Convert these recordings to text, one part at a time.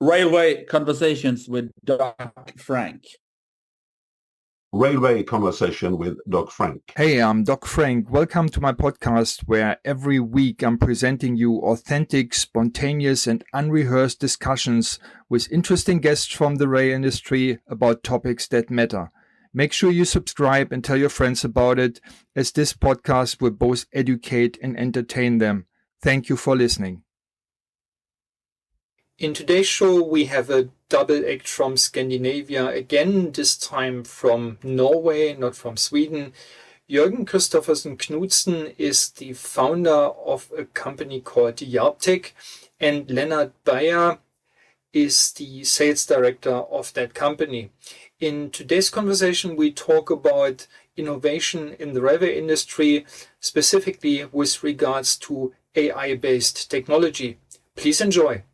Railway Conversations with Doc Frank. Railway Conversation with Doc Frank. Hey, I'm Doc Frank. Welcome to my podcast where every week I'm presenting you authentic, spontaneous and unrehearsed discussions with interesting guests from the rail industry about topics that matter. Make sure you subscribe and tell your friends about it, as this podcast will both educate and entertain them. Thank you for listening. In today's show, we have a double act from Scandinavia again, this time from Norway, not from Sweden. Jørgen Christophersen Knudsen is the founder of a company called Jarptech, and Lennart Beijer is the sales director of that company. In today's conversation, we talk about innovation in the railway industry, specifically with regards to AI-based technology. Please enjoy.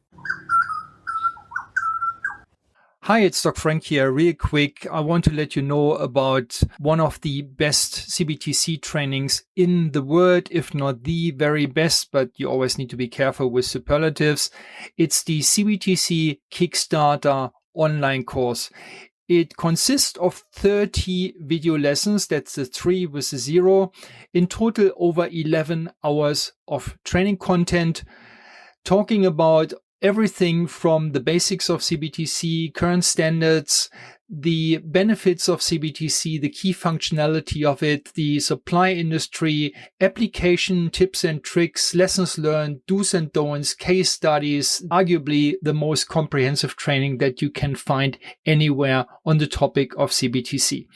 Hi, it's Doc Frank here. Real quick, I want to let you know about one of the best CBTC trainings in the world, if not the very best, but you always need to be careful with superlatives. It's the CBTC Kickstarter online course. It consists of 30 video lessons. That's the 3 with the 0. In total, over 11 hours of training content, talking about everything from the basics of CBTC, current standards, the benefits of CBTC, the key functionality of it, the supply industry, application tips and tricks, lessons learned, do's and don'ts, case studies, arguably the most comprehensive training that you can find anywhere on the topic of CBTC.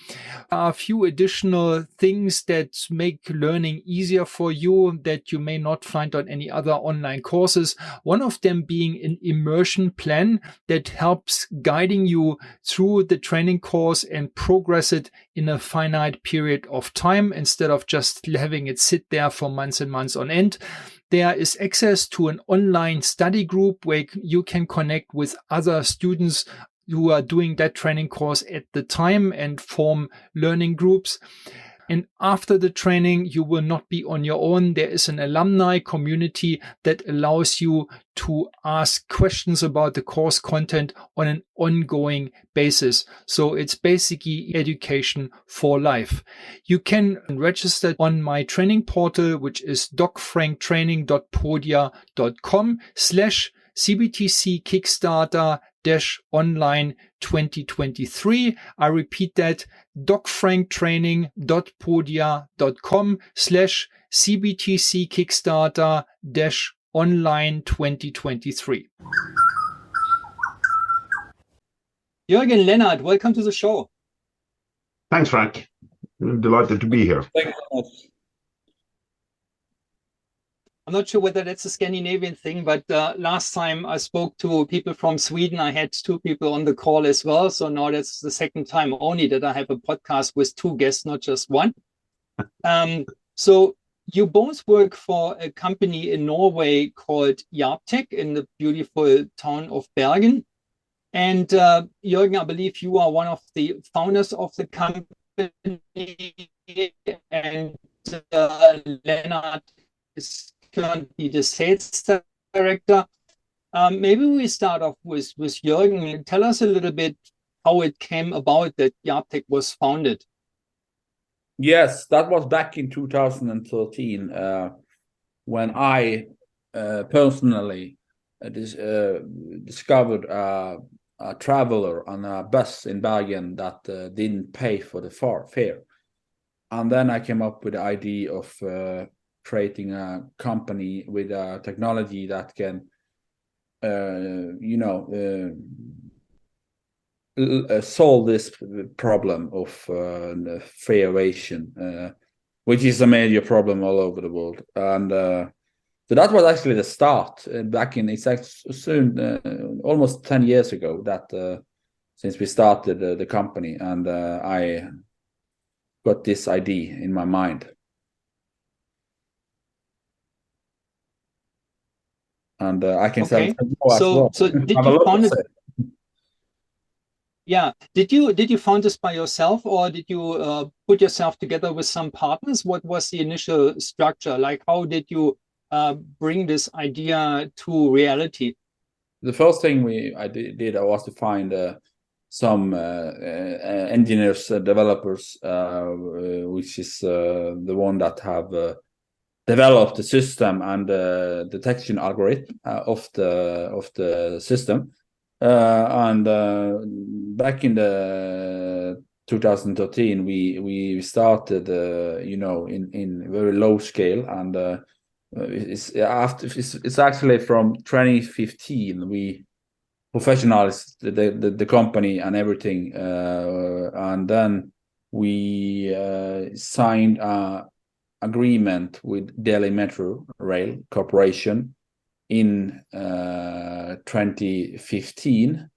A few additional things that make learning easier for you that you may not find on any other online courses. One of them being an immersion plan that helps guiding you through the training course and progress it in a finite period of time instead of just having it sit there for months and months on end. There is access to an online study group where you can connect with other students who are doing that training course at the time and form learning groups. And after the training, you will not be on your own. There is an alumni community that allows you to ask questions about the course content on an ongoing basis. So it's basically education for life. You can register on my training portal, which is docfranktraining.podia.com/CBTC Kickstarter online 2023. I repeat that, docfranktraining.podia.com/CBTC Kickstarter online 2023. Jørgen, Lennart, welcome to the show. Thanks, Frank. I'm delighted to be here. Thanks so much. I'm not sure whether that's a Scandinavian thing, but last time I spoke to people from Sweden, I had 2 people on the call as well. So now that's the second time only that I have a podcast with 2 guests, not just 1. So you both work for a company in Norway called Jarptech in the beautiful town of Bergen. And Jørgen, I believe you are one of the founders of the company, and Lennart is currently the sales director. Maybe we start off with Jørgen. Tell us a little bit how it came about that Jarptech was founded. Yes, that was back in 2013 when I personally discovered a traveler on a bus in Bergen that didn't pay for the fare. And then I came up with the idea of creating a company with a technology that can, solve this problem of fare evasion, which is a major problem all over the world. And so that was actually the start back in, it's soon, almost 10 years ago that since we started the company, and I got this idea in my mind. And I can say so did you found it? Yeah, did you found this by yourself, or did you put yourself together with some partners? What was the initial structure? Like, how did you bring this idea to reality? the first thing I did was to find some engineers, developers, which is the one that have developed the system and the detection algorithm of the system. And back in the 2013, we started, in very low scale, and it's actually from 2015 we professionalized the company and everything, and then we signed an agreement with Delhi Metro Rail Corporation in 2015,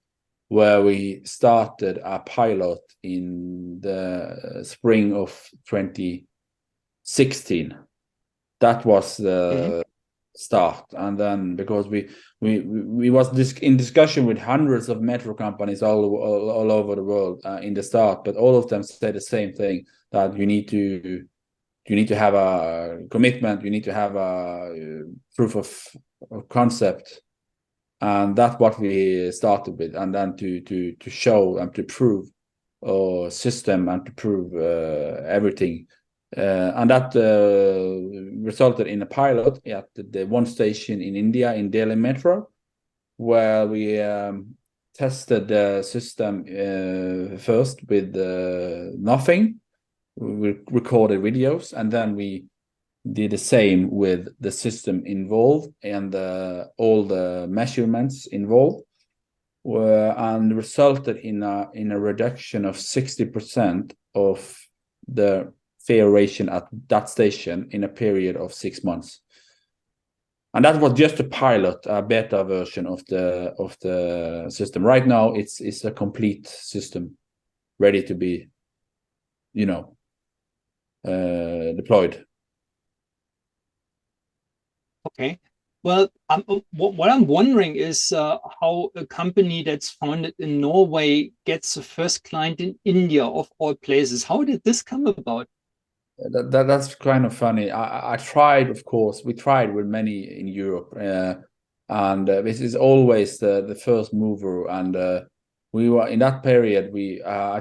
where we started a pilot in the spring of 2016. That was the start. And then because we was in discussion with hundreds of metro companies all over the world in the start, but all of them said the same thing, that you need to have a commitment, you need to have a proof of concept, and that's what we started with. And then to show and to prove our system and to prove everything, and that resulted in a pilot at the one station in India, in Delhi Metro, where we tested the system first with nothing. We recorded videos, and then we did the same with the system involved and all the measurements involved, and resulted in a reduction of 60% of the failure ratio at that station in a period of 6 months. And that was just a pilot, a beta version of the system. Right now, it's a complete system, ready to be, deployed. Okay. Well, what I'm wondering is how a company that's founded in Norway gets the first client in India, of all places. How did this come about? That's kind of funny. I tried, of course. We tried with many in Europe, and this is always the first mover. And we were in that period. I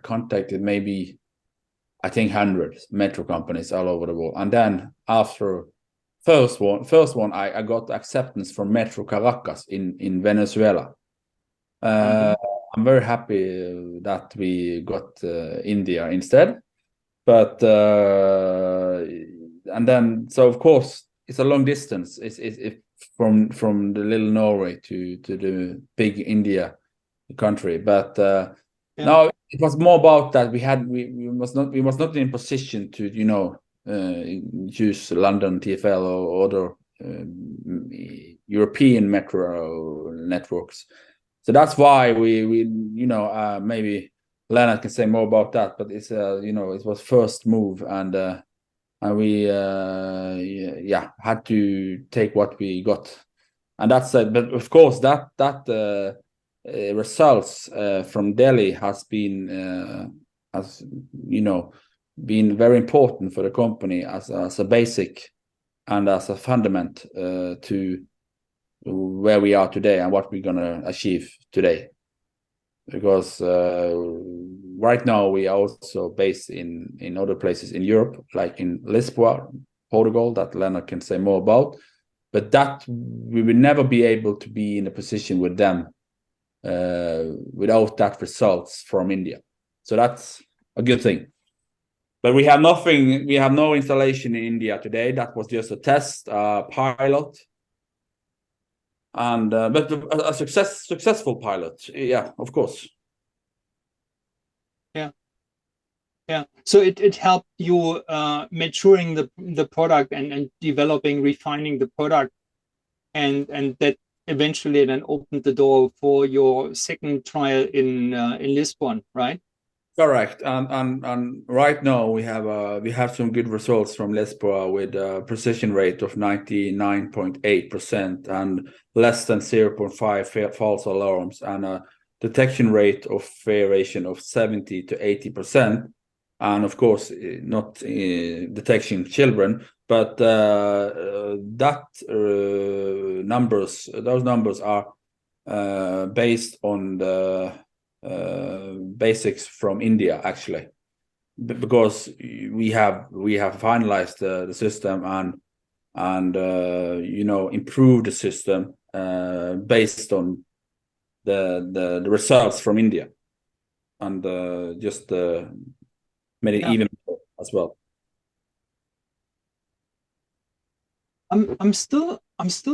contacted maybe, I think, hundreds metro companies all over the world. And then after first one, I got acceptance from Metro Caracas in Venezuela. I'm very happy that we got India instead. But and then, so of course it's a long distance. It's from the little Norway to the big India country. But now it was more about that we was not in position to use London TfL or other European metro networks. So that's why we maybe Lennart can say more about that, but it's it was first move, and we had to take what we got, and that's it. But of course that results from Delhi has been been very important for the company as a basic and as a fundament to where we are today and what we're gonna achieve today. Because right now we are also based in other places in Europe, like in Lisboa, Portugal, that Lennart can say more about. But that we will never be able to be in a position with them without that results from India. So that's a good thing. But we have nothing. We have no installation in India today. That was just a test, pilot. And but a successful pilot, of course. Yeah. So it helped you maturing the product and developing, refining the product, and that eventually then opened the door for your second trial in Lisbon, right? Correct. And right now we have some good results from Lisboa with a precision rate of 99.8% and less than 0.5 false alarms, and a detection rate of variation of 70 to 80%. And of course, not detecting children, but that numbers. Those numbers are based on the basics from India, actually, because we have finalized the system and improved the system based on the results from India, and just made it even as well. I'm still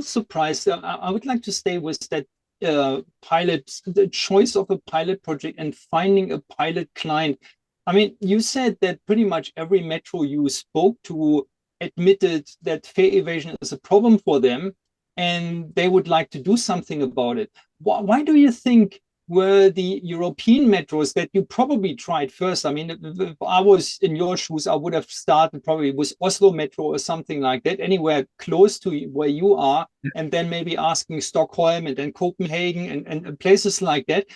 surprised. I would like to stay with that the choice of a pilot project and finding a pilot client. I mean, you said that pretty much every metro you spoke to admitted that fare evasion is a problem for them, and they would like to do something about it. Why do you think were the European metros that you probably tried first? I mean, if I was in your shoes, I would have started probably with Oslo Metro or something like that, anywhere close to where you are, and then maybe asking Stockholm and then Copenhagen and places like that.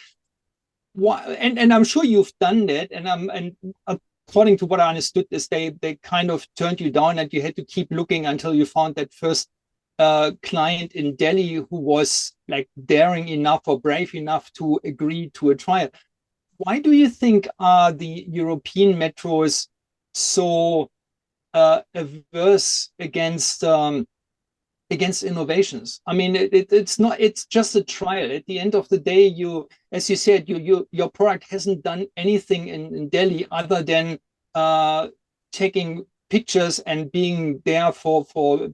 And I'm sure you've done that, and according to what I understood, is they kind of turned you down, and you had to keep looking until you found that first client in Delhi who was like daring enough or brave enough to agree to a trial. Why do you think are the European metros so averse against innovations? I mean, it's just a trial. At the end of the day, as you said, your product hasn't done anything in Delhi other than taking pictures and being there for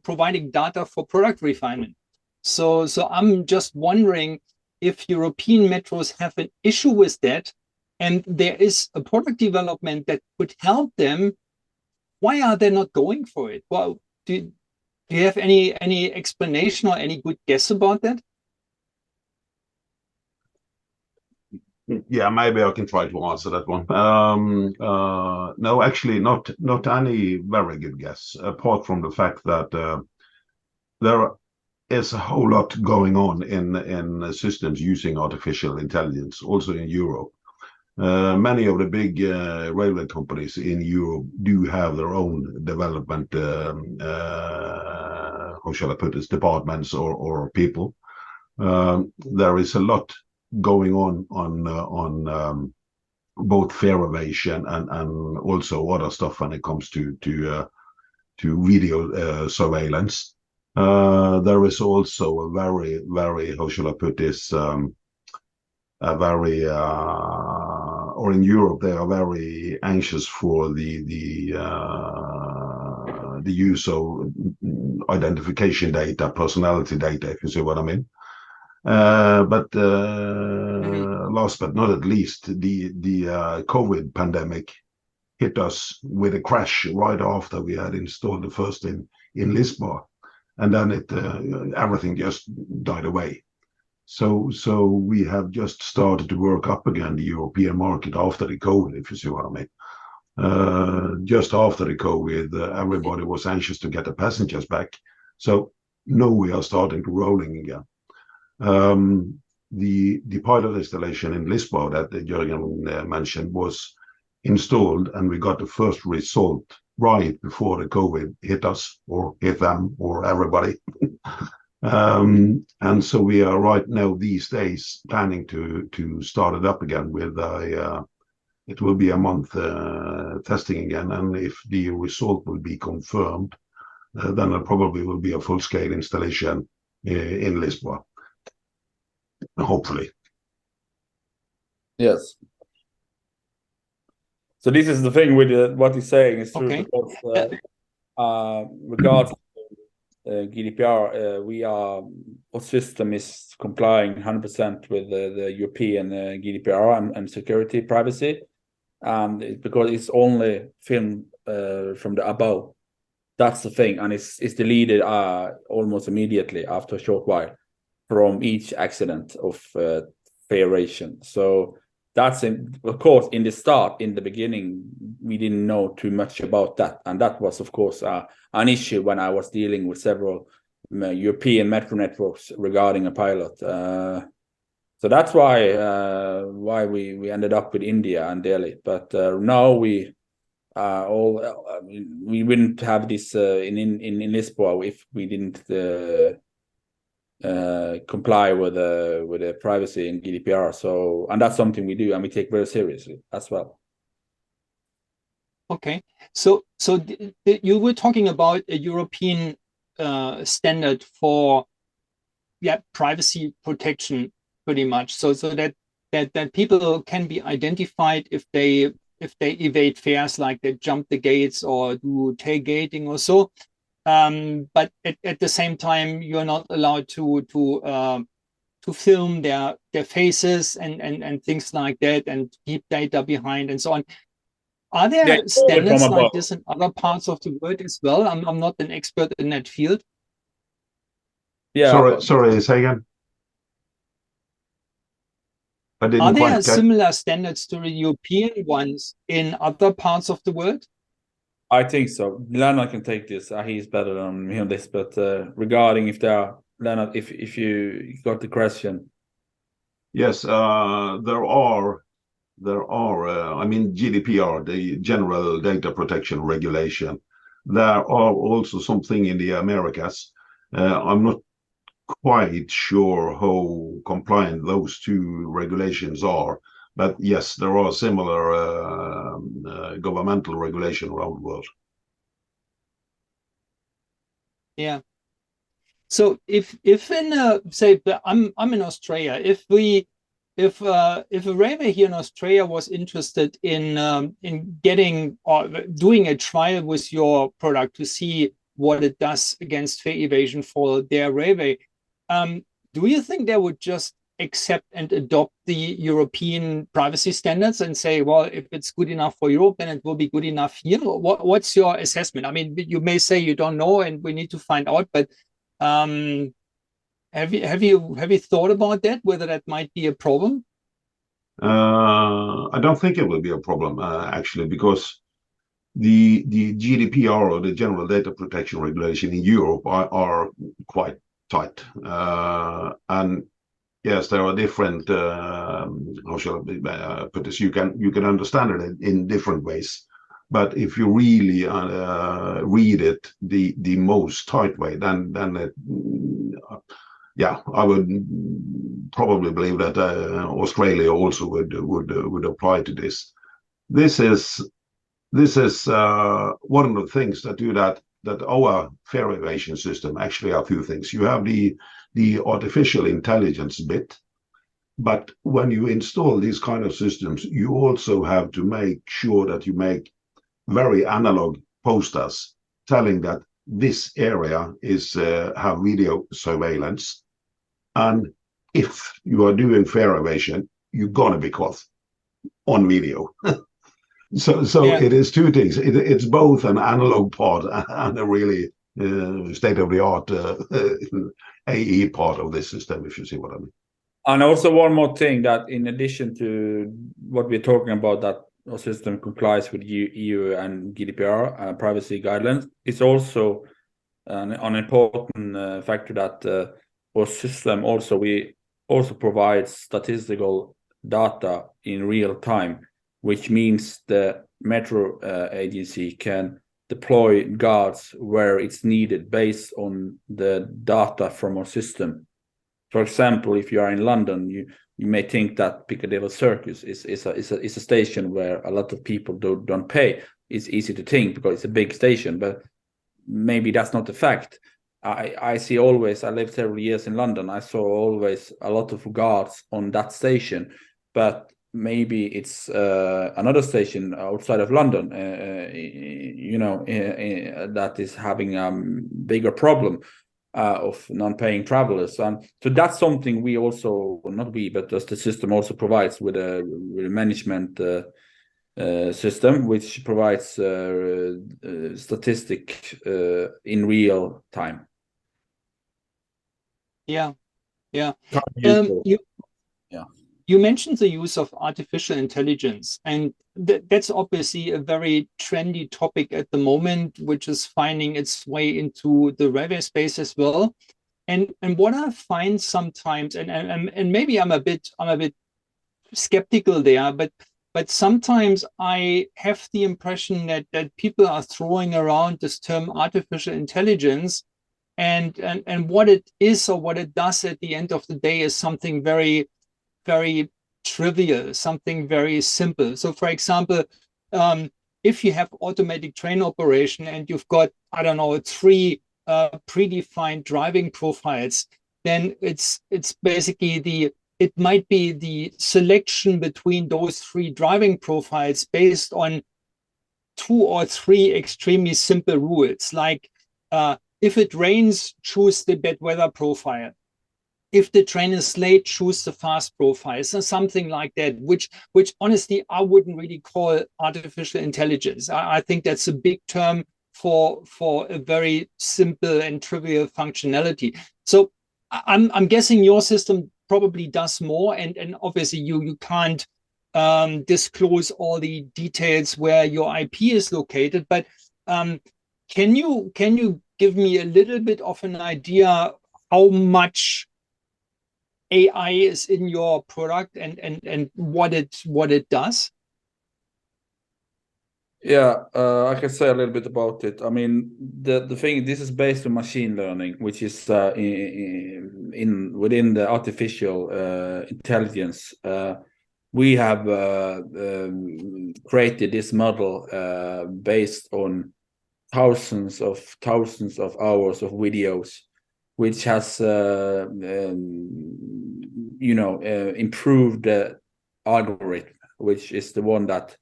providing data for product refinement. So I'm just wondering if European metros have an issue with that, and there is a product development that could help them. Why are they not going for it? Well, do you have any explanation or any good guess about that? Yeah, maybe I can try to answer that one. No, actually, not any very good guess, apart from the fact that there is a whole lot going on in systems using artificial intelligence, also in Europe. Many of the big railway companies in Europe do have their own development, how shall I put this, departments or people. There is a lot going on both fare evasion and also other stuff when it comes to video surveillance. There is also a very, how shall I put this, or in Europe they are very anxious for the use of identification data, personality data, if you see what I mean. But last but not at least, the COVID pandemic hit us with a crash right after we had installed the first in Lisbon, and then everything just died away. So we have just started to work up again the European market after the COVID, if you see what I mean. Just after the COVID, everybody was anxious to get the passengers back. So now we are starting to rolling again. The pilot installation in Lisbon that Jørgen mentioned was installed, and we got the first result right before the COVID hit us, or hit them, or everybody. And so we are right now these days planning to start it up again with it will be a month testing again, and if the result will be confirmed, then it probably will be a full-scale installation in Lisbon. Hopefully. Yes. So this is the thing with what he's saying is true, Okay. because regards GDPR, our system is complying 100% with the European GDPR and security privacy, and because it's only filmed from the above. That's the thing, and it's deleted almost immediately after a short while from each accident of fairation. So that's of course in the start, in the beginning, we didn't know too much about that, and that was of course an issue when I was dealing with several European metro networks regarding a pilot. So that's why we ended up with India and Delhi. But now we wouldn't have this in Lisbon if we didn't comply with the privacy and GDPR. So, and that's something we do and we take very seriously as well. Okay, so you were talking about a European standard for privacy protection, pretty much. So that people can be identified if they evade fares, like they jump the gates or do tailgating or so. But at the same time, you're not allowed to film their faces and things like that, and keep data behind and so on. Are there standards like this in other parts of the world as well? I'm not an expert in that field. Yeah. Sorry, say again. Are there similar standards to the European ones in other parts of the world? I think so. Lennart can take this. He's better than me on this. But regarding if there are, Lennart, if you got the question. Yes, there are. I mean, GDPR, the General Data Protection Regulation. There are also something in the Americas. I'm not quite sure how compliant those two regulations are, but yes, there are similar governmental regulation around the world. Yeah. So if in say I'm in Australia, if a railway here in Australia was interested in getting or doing a trial with your product to see what it does against fare evasion for their railway, do you think they would just accept and adopt the European privacy standards and say, well, if it's good enough for Europe, then it will be good enough here? What's your assessment? I mean, you may say you don't know and we need to find out, but have you thought about that, whether that might be a problem? I don't think it will be a problem, actually, because the GDPR, or the General Data Protection Regulation in Europe, are quite tight. And yes, there are different, how shall I put this? You can understand it in different ways. But if you really read it the most tight way, then it, I would probably believe that Australia also would apply to this. This is one of the things that do that our fare evasion system actually are two things. You have the artificial intelligence bit, but when you install these kind of systems, you also have to make sure that you make very analog posters telling that this area is have video surveillance, and if you are doing fare evasion, you're gonna be caught on video. So It is two things. It's both an analog part and a really state-of-the-art AE part of this system, if you see what I mean. And also one more thing, that in addition to what we're talking about, that our system complies with EU and GDPR privacy guidelines, it's also an important factor that our system we also provides statistical data in real time, which means the metro agency can deploy guards where it's needed based on the data from our system. For example, if you are in London, you may think that Piccadilly Circus is a station where a lot of people don't pay. It's easy to think because it's a big station, but maybe that's not the fact. I see always, I lived several years in London, I saw always a lot of guards on that station, but maybe it's another station outside of London, that is having a bigger problem of non-paying travelers. And so that's something we also, not we, but the system also provides with a management system, which provides statistic in real time. Yeah. You mentioned the use of artificial intelligence, and that's obviously a very trendy topic at the moment, which is finding its way into the railway space as well. And what I find sometimes, and maybe I'm a bit skeptical there, but sometimes I have the impression that people are throwing around this term artificial intelligence and what it is or what it does at the end of the day is something very, very trivial, something very simple. So for example, if you have automatic train operation and you've got, I don't know, 3 predefined driving profiles, then it's basically it might be the selection between those 3 driving profiles based on 2 or 3 extremely simple rules, like if it rains, choose the bad weather profile. If the train is late, choose the fast profile. So something like that, which honestly I wouldn't really call artificial intelligence. I think that's a big term for a very simple and trivial functionality. So I'm guessing your system probably does more, and obviously you can't disclose all the details where your IP is located, but can you give me a little bit of an idea how much AI is in your product and what it does? Yeah, I can say a little bit about it. I mean, the thing, this is based on machine learning, which is within the artificial intelligence. We have created this model based on thousands of hours of videos, which has improved the algorithm, which is the one that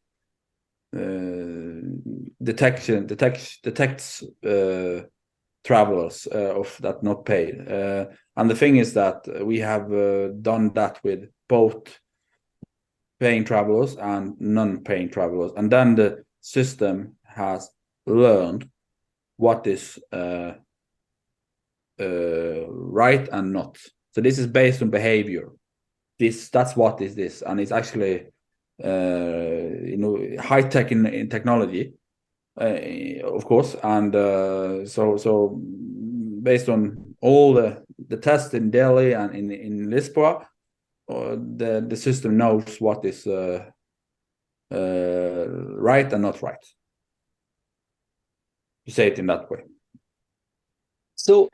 detects travelers of that not paid. And the thing is that we have done that with both paying travelers and non-paying travelers, and then the system has learned what is right and not. So this is based on behavior. That's what is this, and it's actually high tech in technology, of course, and so based on all the tests in Delhi and in Lisboa, the system knows what is right and not right. To say it in that way. So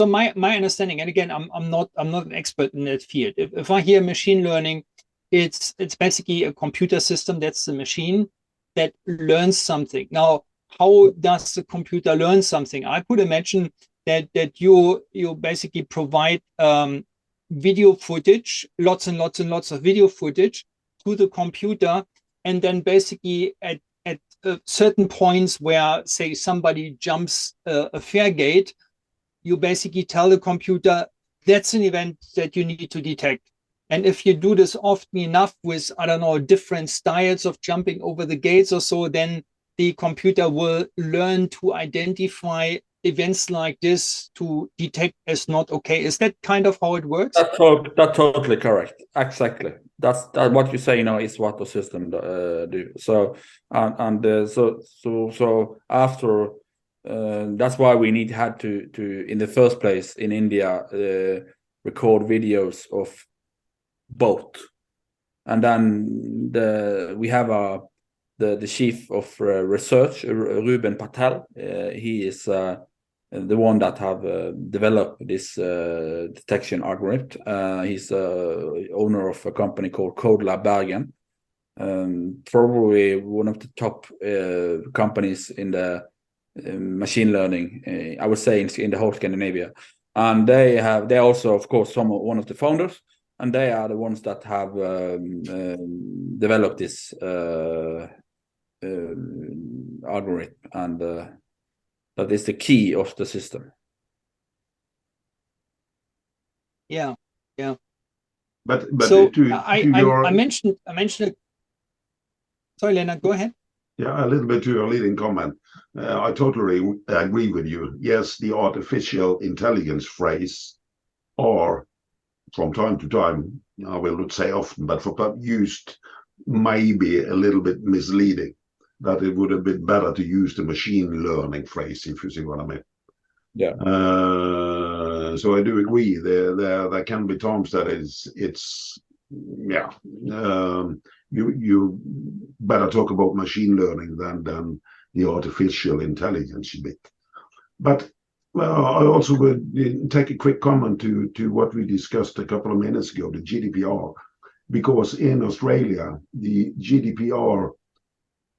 my understanding, and again, I'm not an expert in that field. If I hear machine learning, it's basically a computer system. That's the machine that learns something. Now, how does the computer learn something? I could imagine that you basically provide video footage, lots and lots and lots of video footage to the computer, and then basically at certain points where, say, somebody jumps a fare gate, you basically tell the computer that's an event that you need to detect. And if you do this often enough with, I don't know, different styles of jumping over the gates or so, then the computer will learn to identify events like this to detect as not okay. Is that kind of how it works? That's totally correct. Exactly. That's what you say now is what the system do. So so after that's why we had to in the first place in India record videos of both, and then we have the chief of research, Ruben Patel. He is the one that have developed this detection algorithm. He's owner of a company called CodeLab Bergen, probably one of the top companies in the machine learning, I would say, in the whole Scandinavia. And they're also, of course, one of the founders, and they are the ones that have developed this algorithm, and that is the key of the system. Yeah. But so I mentioned it. Sorry, Lennart, go ahead. Yeah, a little bit to your leading comment. I totally agree with you. Yes, the artificial intelligence phrase, or from time to time, I will not say often, but used maybe a little bit misleading. That it would have been better to use the machine learning phrase, if you see what I mean. Yeah. So I do agree. There can be times that you better talk about machine learning than the artificial intelligence bit. But Well, I also would take a quick comment to what we discussed a couple of minutes ago, the GDPR, because in Australia, the GDPR,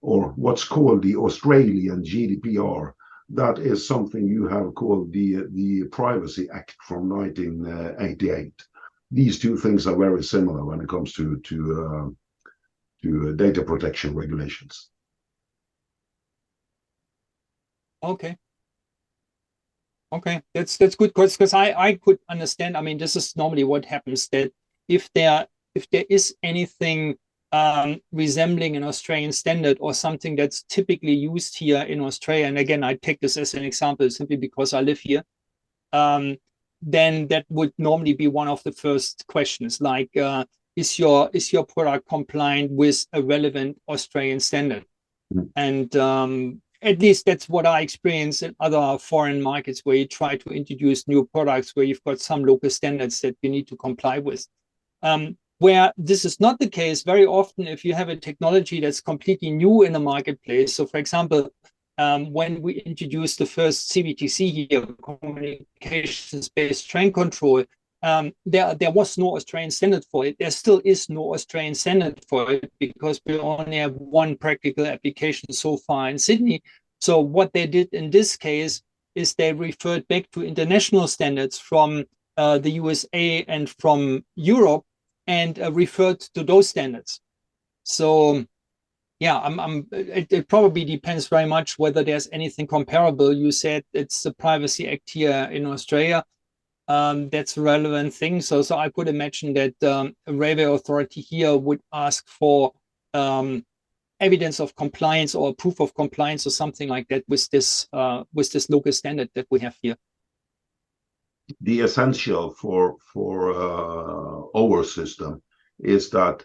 or what's called the Australian GDPR, that is something you have called the Privacy Act from 1988. These two things are very similar when it comes to data protection regulations. Okay. Okay, that's good, because I could understand. I mean, this is normally what happens, that if there is anything resembling an Australian standard or something that's typically used here in Australia, and again, I take this as an example simply because I live here, then that would normally be one of the first questions, like, is your product compliant with a relevant Australian standard? Mm-hmm. And at least that's what I experience in other foreign markets, where you try to introduce new products where you've got some local standards that you need to comply with. Where this is not the case, very often, if you have a technology that's completely new in the marketplace, so for example, when we introduced the first CBTC here, communications-based train control, there was no Australian standard for it. There still is no Australian standard for it, because we only have one practical application so far in Sydney. So what they did in this case is they referred back to international standards from the USA and from Europe, and referred to those standards. So yeah, it probably depends very much whether there's anything comparable. You said it's the Privacy Act here in Australia. That's a relevant thing. So I could imagine that a railway authority here would ask for evidence of compliance or proof of compliance or something like that with this local standard that we have here. The essential for our system is that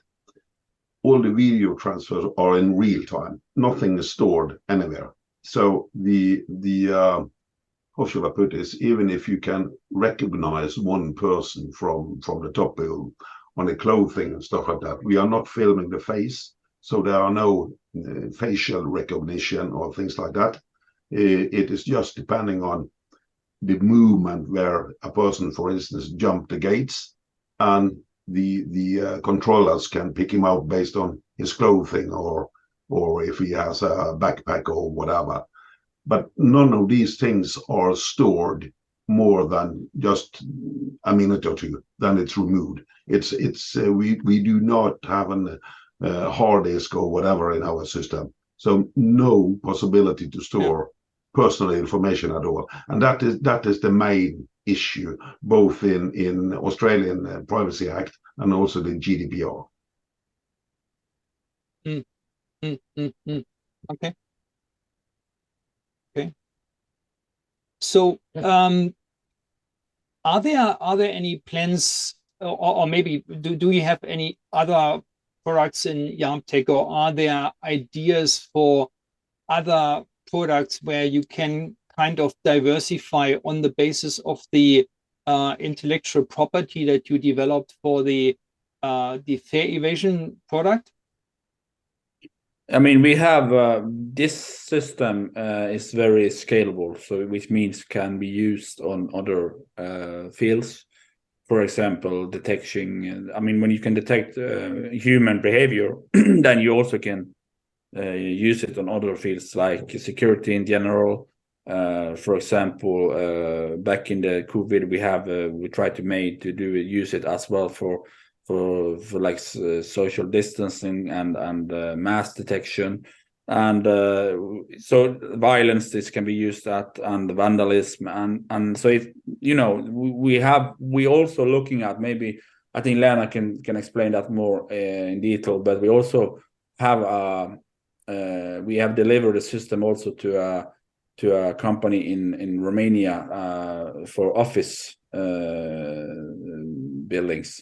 all the video transfers are in real time. Nothing is stored anywhere. So the how should I put this? Even if you can recognize one person from the top on the clothing and stuff like that, we are not filming the face, so there are no facial recognition or things like that. It is just depending on the movement where a person, for instance, jumped the gates, and the controllers can pick him out based on his clothing or if he has a backpack or whatever. But none of these things are stored more than just a minute or two, then it's removed. We do not have a hard disk or whatever in our system, so no possibility to store personal information at all. And that is the main issue, both in Australian Privacy Act and also the GDPR. Okay. Okay. So, are there any plans, or maybe do you have any other products in Jarmtech, or are there ideas for other products where you can kind of diversify on the basis of the intellectual property that you developed for the fare evasion product? I mean, we have this system is very scalable, so which means can be used on other fields. For example, detection. I mean, when you can detect human behavior, then you also can use it on other fields like security in general. For example, back in the COVID, we tried to use it as well for like social distancing and mass detection, and so violence, this can be used at, and vandalism, and so if we also looking at, maybe I think Lennart can explain that more in detail, but we also have we have delivered a system also to a company in Romania for office buildings,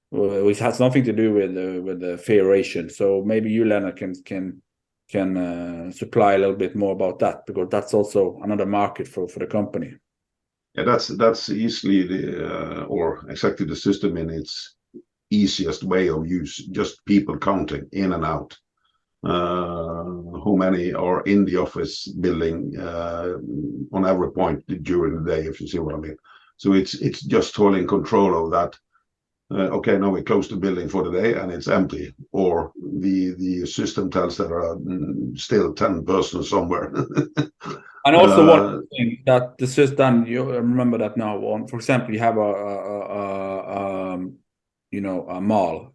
which has nothing to do with the fare evasion. So maybe you, Lennart, can supply a little bit more about that, because that's also another market for the company. Yeah, that's easily or exactly the system in its easiest way of use, just people counting in and out. how many are in the office building on every point during the day, if you see what I mean. So it's just holding control of that. Okay, now we close the building for the day and it's empty, or the system tells that there are still 10 persons somewhere. And also one thing that the system, you remember that now. For example, you have a mall.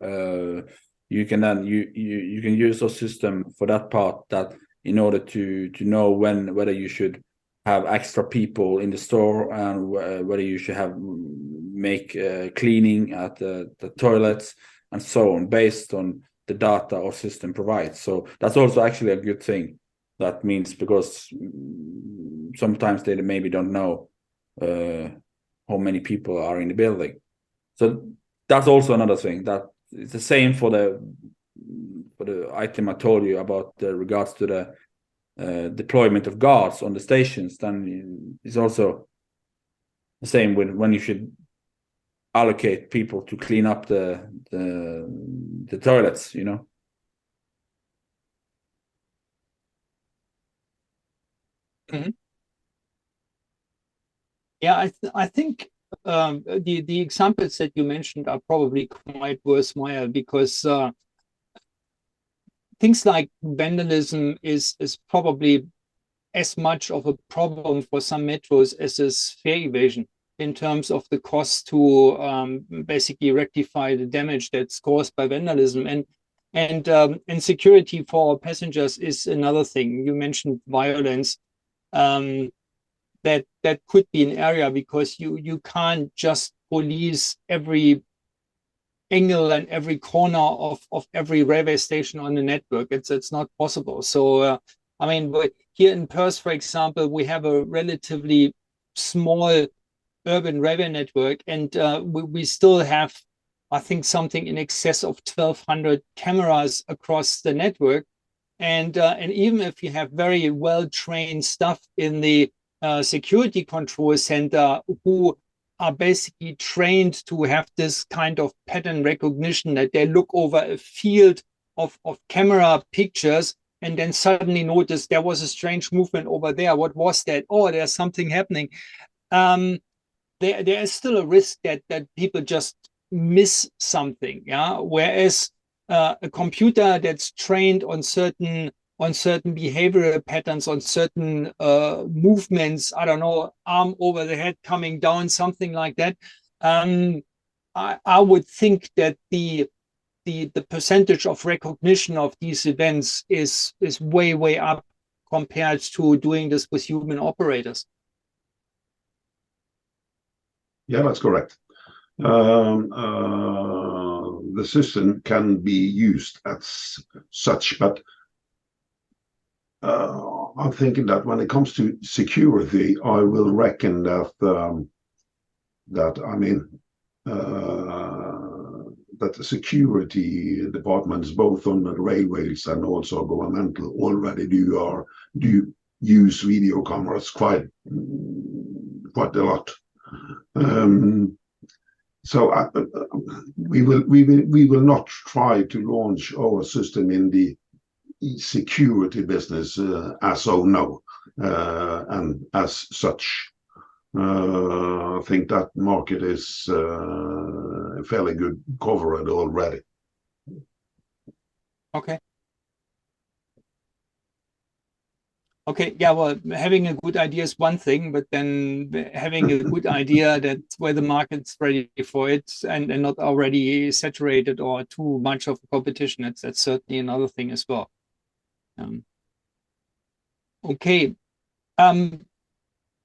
You can then you can use a system for that part, that in order to know whether you should have extra people in the store and whether you should make cleaning at the toilets and so on, based on the data our system provides. So that's also actually a good thing. That means, because sometimes they maybe don't know how many people are in the building. So that's also another thing. That it's the same for the item I told you about regards to the deployment of guards on the stations. Then it's also the same with when you should allocate people to clean up the toilets, Mm-hmm. Yeah, I think the examples that you mentioned are probably quite worthwhile, because things like vandalism is probably as much of a problem for some metros as is fare evasion, in terms of the cost to basically rectify the damage that's caused by vandalism. And security for passengers is another thing. You mentioned violence. That could be an area, because you can't just police every angle and every corner of every railway station on the network. It's not possible. So I mean, here in Perth, for example, we have a relatively small urban railway network, and we still have, I think, something in excess of 1,200 cameras across the network. And even if you have very well trained staff in the security control center, who are basically trained to have this kind of pattern recognition, that they look over a field of camera pictures and then suddenly notice there was a strange movement over there. What was that? Oh, there's something happening. There is still a risk that people just miss something. Yeah. Whereas a computer that's trained on certain behavioral patterns, on certain movements, I don't know, arm over the head coming down, something like that. I would think that the percentage of recognition of these events is way up compared to doing this with human operators. Yeah, that's correct. The system can be used as such, but I'm thinking that when it comes to security, I will reckon that that the security departments, both on the railways and also governmental, already do use video cameras quite a lot. So we will not try to launch our system in the security business as of now, and as such. I think that market is fairly good covered already. Okay. Okay, yeah, well, having a good idea is one thing, but then having a good idea that where the market's ready for it, and not already saturated or too much of a competition, that's certainly another thing as well. Okay.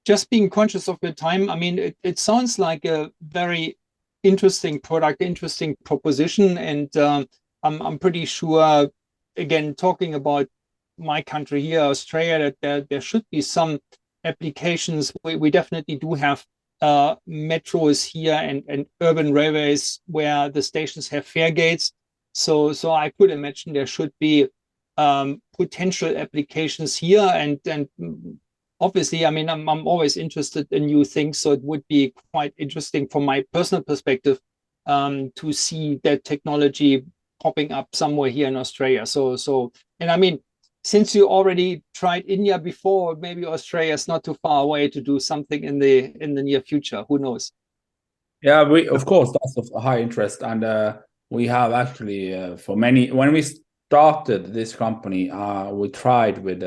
Just being conscious of your time, I mean, it sounds like a very interesting product, interesting proposition, and I'm pretty sure, again, talking about my country here, Australia, that there should be some applications. We definitely do have metros here and urban railways where the stations have fare gates. So I could imagine there should be potential applications here, and obviously, I mean, I'm always interested in new things, so it would be quite interesting from my personal perspective to see that technology popping up somewhere here in Australia. So And I mean, since you already tried India before, maybe Australia is not too far away to do something in the near future. Who knows? Yeah, we of course that's of high interest, and we have actually for many when we started this company, we tried with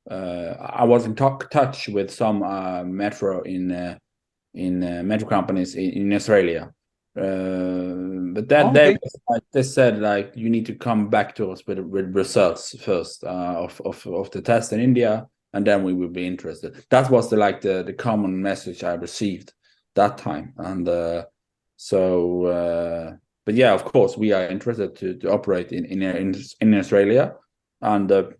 I was in touch with some metro in metro companies in Australia, but that they said like you need to come back to us with results first of the test in India, and then we will be interested. That was the common message I received that time, and but yeah, of course we are interested to operate in Australia, and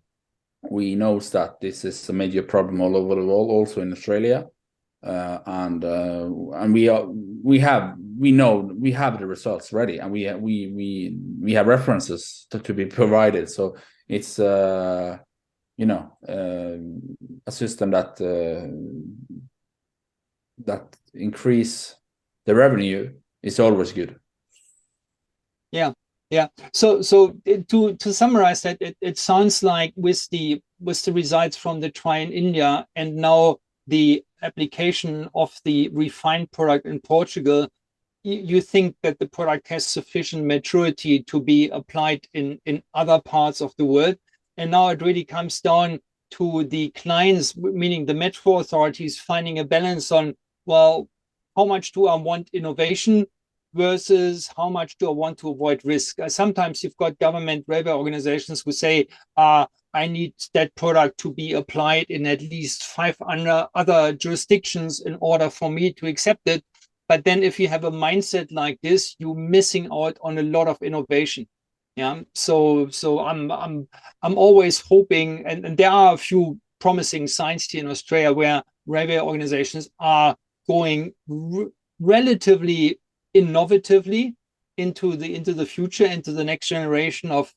we know that this is a major problem all over the world, also in Australia, and we know we have the results ready, and we have references to be provided. So it's a system that increase the revenue is always good. Yeah. So to summarize that, it sounds like with the results from the try in India and now the application of the refined product in Portugal, you think that the product has sufficient maturity to be applied in other parts of the world. And now it really comes down to the clients, meaning the metro authorities, finding a balance on, well, how much do I want innovation versus how much do I want to avoid risk? Sometimes you've got government railway organizations who say, I need that product to be applied in at least 5 other jurisdictions in order for me to accept it. But then if you have a mindset like this, you're missing out on a lot of innovation. Yeah. So I'm always hoping, and there are a few promising signs here in Australia where railway organizations are going relatively innovatively into the future, into the next generation of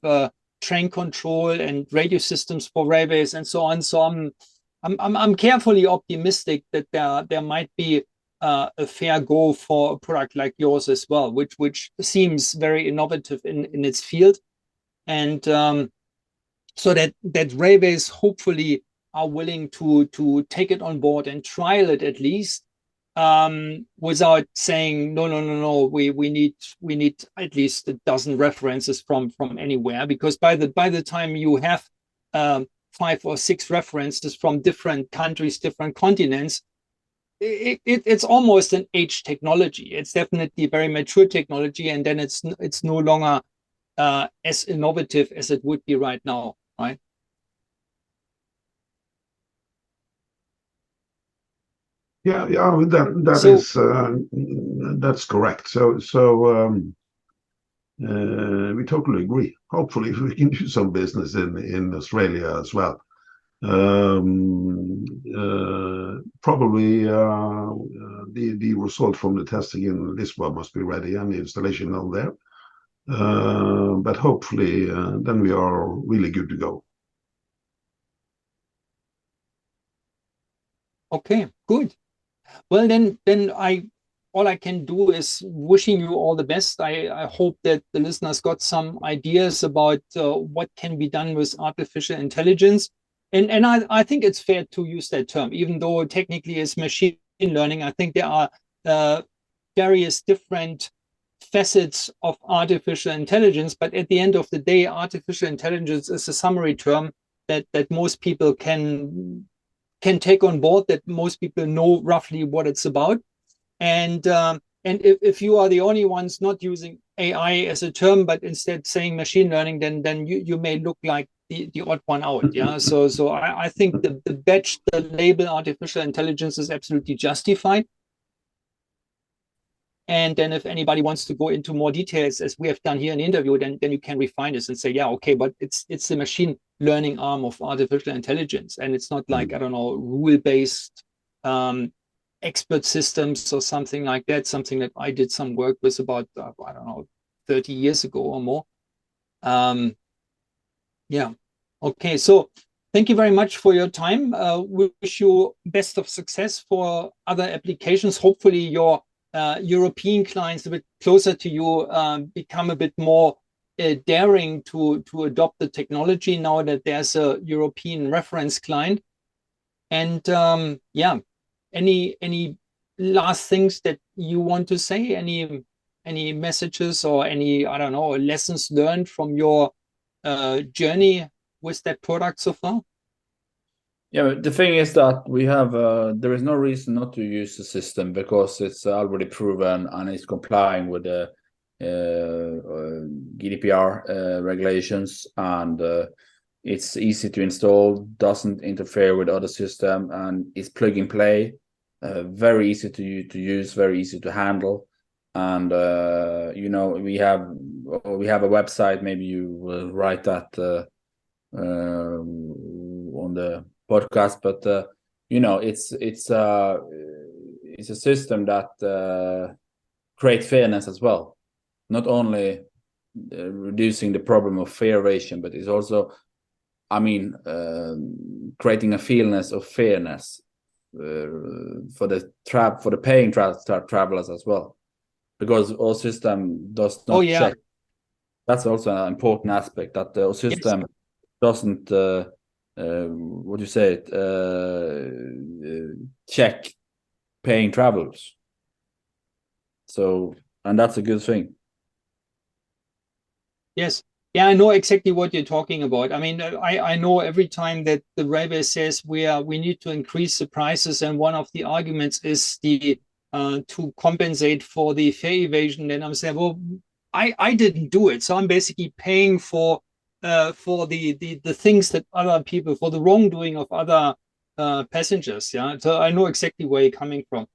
train control and radio systems for railways and so on. So I'm carefully optimistic that there might be a fair go for a product like yours as well, which seems very innovative in its field, and so that railways hopefully are willing to take it on board and trial it at least, without saying no, we need at least a dozen references from anywhere, because by the time you have 5 or 6 references from different countries, different continents, it's almost an age technology. It's definitely a very mature technology, and then it's no longer as innovative as it would be right now, right? Yeah, that's correct. So we totally agree. Hopefully, we can do some business in Australia as well. Probably the result from the testing in Lisbon must be ready and the installation on there. But hopefully, then we are really good to go. Okay, good. Well, then all I can do is wishing you all the best. I hope that the listeners got some ideas about what can be done with artificial intelligence. And I think it's fair to use that term, even though technically it's machine learning. I think there are various different facets of artificial intelligence, but at the end of the day, artificial intelligence is a summary term that most people can take on board, that most people know roughly what it's about. And if you are the only ones not using AI as a term, but instead saying machine learning, then you may look like the odd one out. Yeah. So I think the label artificial intelligence is absolutely justified. And then if anybody wants to go into more details, as we have done here in the interview, then you can refine this and say, yeah, okay, but it's the machine learning arm of artificial intelligence. And it's not like, I don't know, rule-based expert systems or something like that, something that I did some work with about, I don't know, 30 years ago or more. Yeah. Okay. So thank you very much for your time. We wish you best of success for other applications. Hopefully your European clients a bit closer to you become a bit more daring to adopt the technology now that there's a European reference client. And yeah, any last things that you want to say? Any messages or any, I don't know, lessons learned from your journey with that product so far? Yeah, but the thing is that we have there is no reason not to use the system because it's already proven and it's complying with the GDPR regulations, and it's easy to install, doesn't interfere with other system, and it's plug and play, very easy to use, very easy to handle. And you know, we have a website. Maybe you will write that on the podcast, but you know, it's a system that creates fairness as well, not only reducing the problem of fair evasion, but it's also, I mean, creating a feelness of fairness for the paying travelers as well, because our system does not check. That's also an important aspect, that the system doesn't what do you say it, check paying travelers. So, and that's a good thing. Yes. Yeah, I know exactly what you're talking about. I mean, I know every time that the railway says we need to increase the prices, and one of the arguments is the to compensate for the fare evasion. Then I'm saying, well, I didn't do it, so I'm basically paying for the things that other people, for the wrongdoing of other passengers. Yeah, so I know exactly where you're coming from.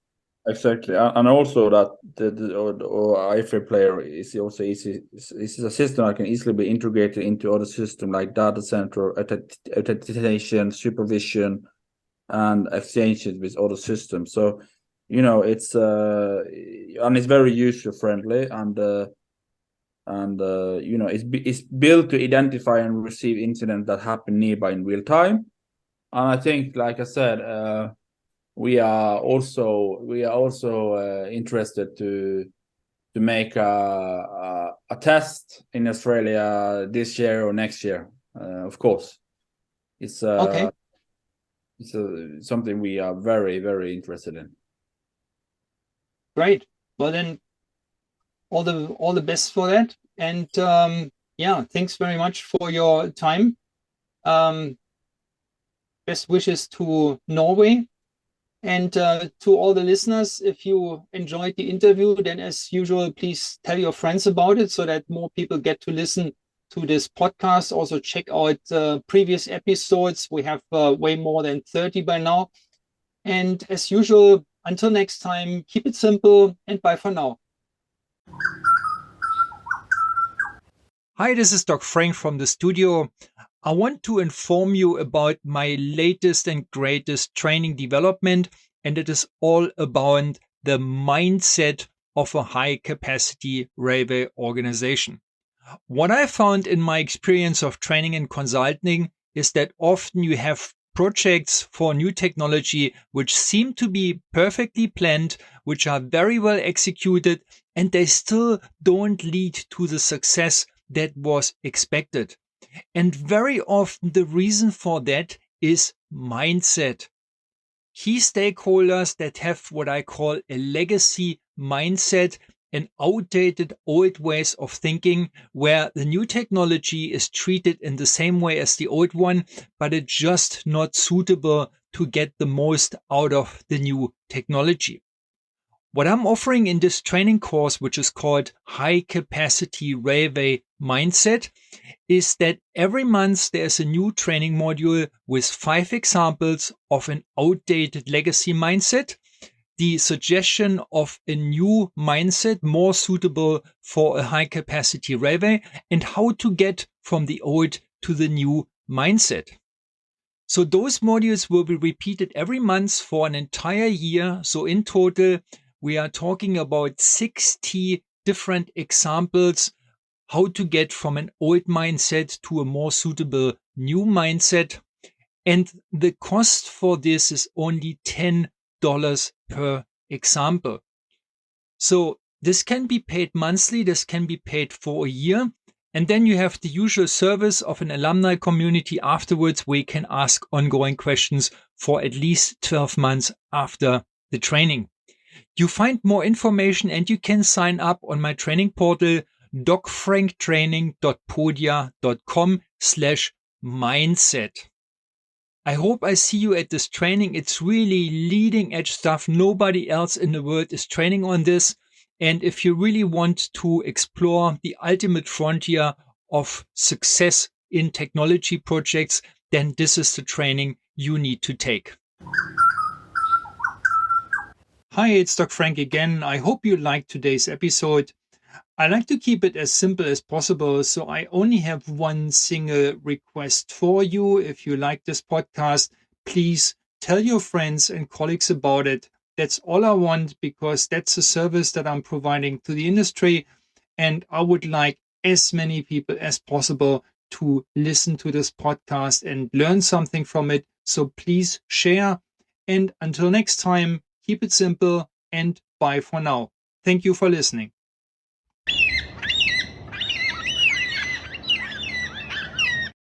Exactly, and also that the iFare player is also easy. This is a system that can easily be integrated into other systems like data center, authentication, supervision, and exchanges with other systems. So, you know, it's and it's very user friendly, and you know, it's built to identify and receive incidents that happen nearby in real time. And I think, like I said, we are also interested to make a test in Australia this year or next year. Of course, it's Okay. It's something we are very, very interested in. Great. Well then, all the best for that. And yeah, thanks very much for your time. Best wishes to Norway. And to all the listeners, if you enjoyed the interview, then as usual, please tell your friends about it so that more people get to listen to this podcast. Also check out previous episodes. We have way more than 30 by now. And as usual, until next time, keep it simple and bye for now. Hi, this is Doc Frank from the studio. I want to inform you about my latest and greatest training development, and it is all about the mindset of a high capacity railway organization. What I found in my experience of training and consulting is that often you have projects for new technology which seem to be perfectly planned, which are very well executed, and they still don't lead to the success that was expected. And very often the reason for that is mindset. Key stakeholders that have what I call a legacy mindset, an outdated old ways of thinking, where the new technology is treated in the same way as the old one, but it's just not suitable to get the most out of the new technology. What I'm offering in this training course, which is called High Capacity Railway Mindset, is that every month there's a new training module with 5 examples of an outdated legacy mindset, the suggestion of a new mindset more suitable for a high capacity railway, and how to get from the old to the new mindset. So those modules will be repeated every month for an entire year. So in total, we are talking about 60 different examples how to get from an old mindset to a more suitable new mindset. And the cost for this is only $10 per example. So this can be paid monthly. This can be paid for a year. And then you have the usual service of an alumni community afterwards, where you can ask ongoing questions for at least 12 months after the training. You find more information and you can sign up on my training portal, docfranktraining.podia.com/mindset. I hope I see you at this training. It's really leading edge stuff. Nobody else in the world is training on this. And if you really want to explore the ultimate frontier of success in technology projects, then this is the training you need to take. Hi, it's Dr. Frank again. I hope you liked today's episode. I like to keep it as simple as possible, so I only have one single request for you. If you like this podcast, please tell your friends and colleagues about it. That's all I want, because that's a service that I'm providing to the industry, and I would like as many people as possible to listen to this podcast and learn something from it. So please share, and until next time, keep it simple and bye for now. Thank you for listening.